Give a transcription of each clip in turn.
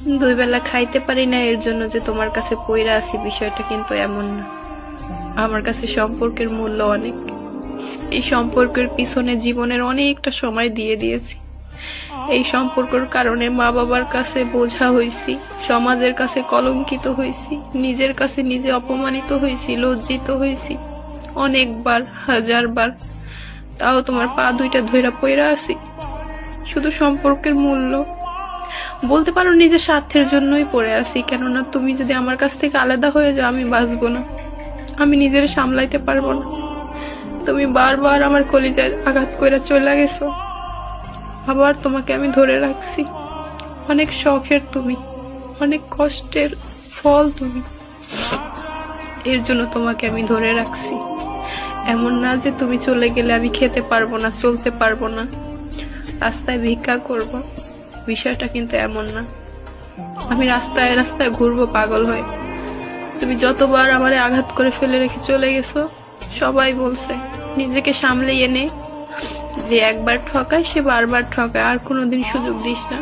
দুই বেলা খাইতে পারি না এর জন্য যে তোমার কাছে পইরা আছি, বিষয়টা কিন্তু এমন না। আমার কাছে সম্পর্কের মূল্য অনেক। এই সম্পর্কের পিছনে জীবনের অনেকটা সময় দিয়ে দিয়েছি। এই সম্পর্কের কারণে মা বাবার কাছে বোঝা হইছি, সমাজের কাছে কলঙ্কিত হইছি, নিজের কাছে নিজে অপমানিত হইছি, লজ্জিত হইছি অনেকবার, হাজারবার। তাও তোমার পা দুইটা ধইরা পইরা আছি। শুধু সম্পর্কের মূল্য বলতে পারো নিজের স্বার্থের জন্যই পড়ে আছি। কেননা তুমি যদি আমার কাছ থেকে আলাদা হয়ে যাও, আমি বাঁচবো না, আমি নিজের সামলাইতে পারবো না। তুমি বারবার আমার কলিজায় আঘাত করে চলে গেছো, আবার তোমাকে আমি ধরে রাখছি। অনেক শখের তুমি, অনেক কষ্টের ফল তুমি, এর জন্য তোমাকে আমি ধরে রাখছি। এমন না যে তুমি চলে গেলে আমি খেতে পারবো না, চলতে পারবো না, রাস্তায় ভিক্ষা করব, বিষয়টা কিন্তু এমন না। আমি রাস্তায় রাস্তায় ঘুরবো পাগল হয়ে। তুমি যতবার আমারে আঘাত করে ফেলে রেখে চলে গেছো, সবাই বলছে নিজেকে সামলে এনে, যে একবার ঠকায় সে বারবার ঠকায়, আর কোনোদিন সুযোগ দিস না।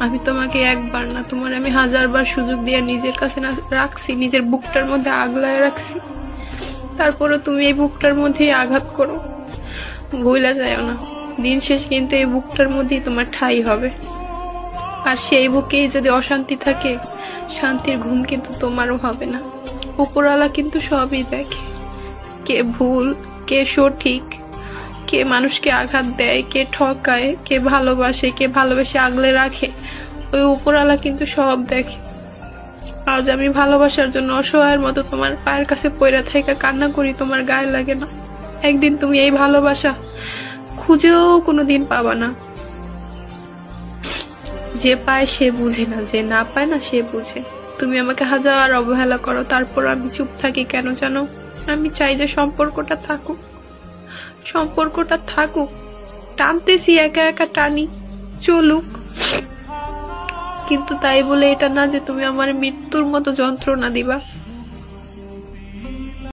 আমি তোমাকে একবার না, তোমার আমি হাজারবার সুযোগ দিয়ে নিজের কাছে না রাখছি, নিজের বুকটার মধ্যে আগলায় রাখছি। তারপরে তুমি এই বুকটার মধ্যেই আঘাত করো। ভুলা যায় না, দিন শেষ কিন্তু এই বুকটার মধ্যেই তোমার ঠাঁই হবে। আর সেই বুকেই যদি অশান্তি থাকে, শান্তির ঘুম কিন্তু তোমারও হবে না। উপরওয়ালা কিন্তু সবই দেখে, কে ভুল, কে সঠিক, কে মানুষকে আঘাত দেয়, কে ঠকায়, কে ভালোবাসে, কে ভালোবেসে আগলে রাখে, ওই উপরওয়ালা কিন্তু সব দেখে। আজ আমি ভালোবাসার জন্য অসহায়ের মতো তোমার পায়ের কাছে পয়রা থেকে কান্না করি, তোমার গায়ে লাগে না। একদিন তুমি এই ভালোবাসা খুঁজেও কোনোদিন পাবা না। যে পায় সে বুঝে না, যে না পায় না সে বুঝে। তুমি আমাকে হাজার অবহেলা করো, তারপর আমি চুপ থাকি কেন জানো? আমি চাই যে সম্পর্কটা থাকুক, সম্পর্কটা থাকুক। টানতেছি, একা একা টানি, চলুক, কিন্তু তাই বলে এটা না যে তুমি আমার মৃত্যুর মতো যন্ত্রণা দিবা।